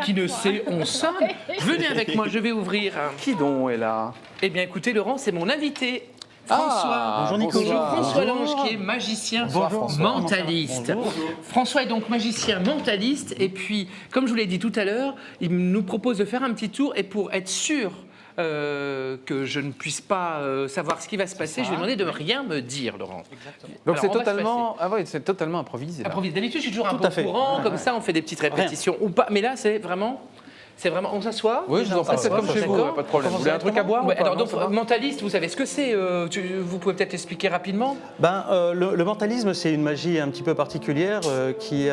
qui ne sait, on sonne. Venez avec moi, je vais ouvrir. Qui donc est là? Eh bien, écoutez, Laurent, c'est mon invité. François. Bonjour Bonjour François Lange, qui est magicien mentaliste. François est donc magicien mentaliste. Et puis, comme je vous l'ai dit tout à l'heure, il nous propose de faire un petit tour. Et pour être sûr que je ne puisse pas savoir ce qui va se passer, je vais demander de ne rien me dire, Laurent. Donc Alors, c'est totalement, c'est totalement improvisé. Là. D'habitude, je suis toujours un Tout à peu fait. au courant, comme ça, on fait des petites répétitions ou pas. Mais là, c'est vraiment, on s'assoit. Oui, je vous en prie, c'est comme chez vous, pas de problème. Vous voulez un truc à boire? Ouais, ou pas? alors, Non, donc, ça va. mentaliste, vous savez ce que c'est vous pouvez peut-être expliquer rapidement. Le mentalisme, c'est une magie un petit peu particulière qui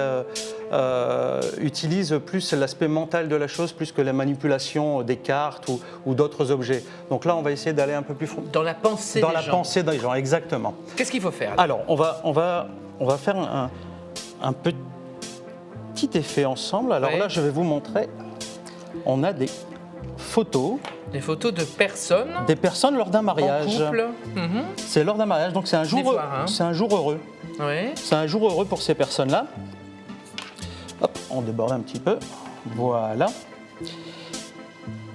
utilise plus l'aspect mental de la chose plus que la manipulation des cartes ou d'autres objets. Donc là, on va essayer d'aller un peu plus Dans la pensée dans des la gens. pensée des gens, exactement. Qu'est-ce qu'il faut faire là? Alors, on va faire un petit effet ensemble. Alors Ouais. là, je vais vous montrer. On a des photos Des photos de personnes des personnes lors d'un en mariage. couple. C'est lors d'un mariage, donc c'est un jour, fois, hein. c'est un jour heureux. Ouais. C'est un jour heureux pour ces personnes-là. Hop, on déborde un petit peu. Voilà.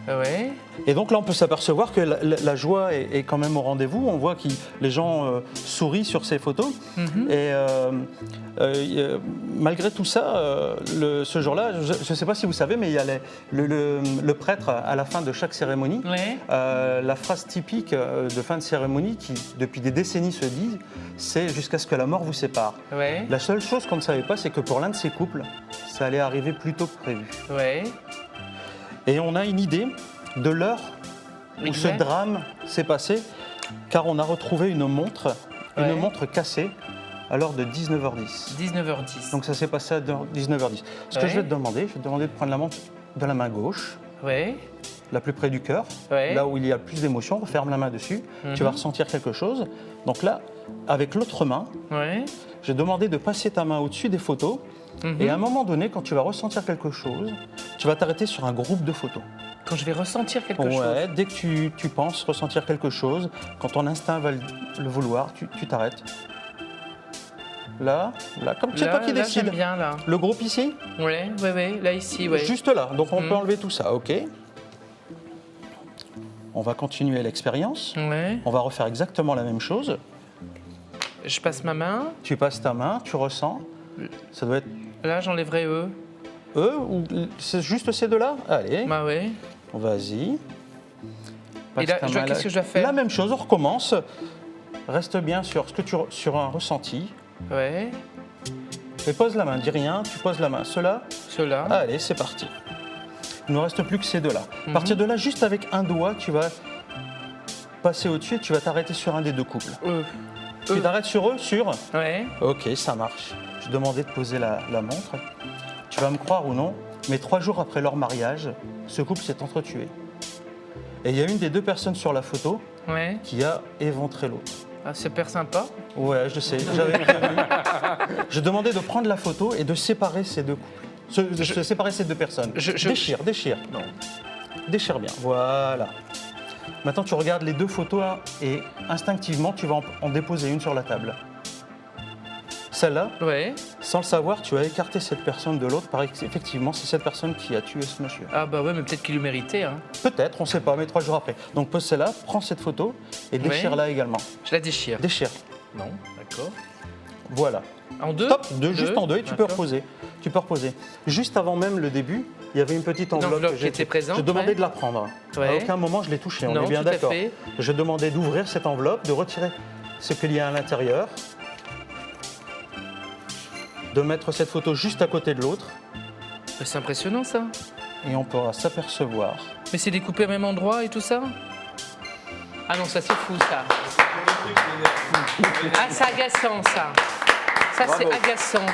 Ouais. Et donc là, on peut s'apercevoir que la joie est quand même au rendez-vous. On voit que les gens sourient sur ces photos. Et malgré tout ça, ce jour-là, je ne sais pas si vous savez, mais il y a le prêtre à la fin de chaque cérémonie. Ouais. La phrase typique de fin de cérémonie qui, depuis des décennies, se dit, c'est « jusqu'à ce que la mort vous sépare ». Ouais. La seule chose qu'on ne savait pas, c'est que pour l'un de ces couples, ça allait arriver plus tôt que prévu. Ouais. Et on a une idée de l'heure où ce Exact. drame s'est passé, car on a retrouvé une montre cassée à l'heure de 19h10. 19h10. Donc ça s'est passé à 19h10. Ce que Ouais. je vais te demander, de prendre la montre de la main gauche, Ouais. la plus près du cœur, Ouais. là où il y a le plus d'émotion, referme la main dessus, tu vas ressentir quelque chose. Donc là, avec l'autre main, Ouais. j'ai demandé de passer ta main au-dessus des photos. Et à un moment donné, quand tu vas ressentir quelque chose, tu vas t'arrêter sur un groupe de photos. Quand je vais ressentir quelque chose. Ouais, dès que tu penses ressentir quelque chose, quand ton instinct va le vouloir, tu t'arrêtes. Là, comme c'est toi qui Là, décides. j'aime bien là. Le groupe ici, Ouais. Là ici, ouais. juste là. Donc on peut enlever tout ça, ok. On va continuer l'expérience. Ouais. On va refaire exactement la même chose. Je passe ma main. Tu passes ta main, tu ressens. Ça doit être Là, j'enlèverai eux. eux ou c'est juste ces deux-là? Allez, Bah ouais. vas-y. Passe Et là, ta je main dois- qu'est-ce que je dois faire? La même chose, on recommence. Reste bien sur sur un ressenti. Ouais. Et pose la main, dis rien, tu poses la main. Ceux-là, Ceux-là. allez, c'est parti. Il ne reste plus que ces deux-là. À partir de là, juste avec un doigt, tu vas passer au-dessus et tu vas t'arrêter sur un des deux couples. Tu t'arrêtes sur eux, sur... Ouais. Ok, ça marche. Je demandais de poser la montre. Tu vas me croire ou non, mais 3 jours après leur mariage, ce couple s'est entretué. Et il y a une des deux personnes sur la photo Ouais. qui a éventré l'autre. Ah, c'est super sympa. Ouais, je sais, j'avais prévu. Je demandais de prendre la photo et de séparer ces deux couples. De séparer ces deux personnes. Déchire. Non. Déchire bien, voilà. Maintenant, tu regardes les deux photos là, et instinctivement, tu vas en déposer une sur la table. Celle-là, Ouais. sans le savoir, tu as écarté cette personne de l'autre. Paraît qu'effectivement, c'est cette personne qui a tué ce monsieur. Ah bah ouais, mais peut-être qu'il le méritait. Hein. Peut-être, on ne sait pas, mais 3 jours après. Donc pose celle-là, prends cette photo et déchire-la également. Je la déchire. Déchire. Non, d'accord. Voilà. En deux? Stop, juste en deux et tu peux D'accord. reposer. Tu peux reposer. Juste avant même le début, il y avait une petite enveloppe, enveloppe que qui était présente, Je demandais ouais. de la prendre. Ouais. À aucun moment je l'ai touchée, on Non, est bien tout à d'accord. fait. Je demandais d'ouvrir cette enveloppe, de retirer ce qu'il y a à l'intérieur, de mettre cette photo juste à côté de l'autre C'est impressionnant ça. et on pourra s'apercevoir. Mais c'est découpé au même endroit et tout ça? Ah non, ça c'est fou ça. Ah, c'est agaçant ça. Ça c'est agaçant.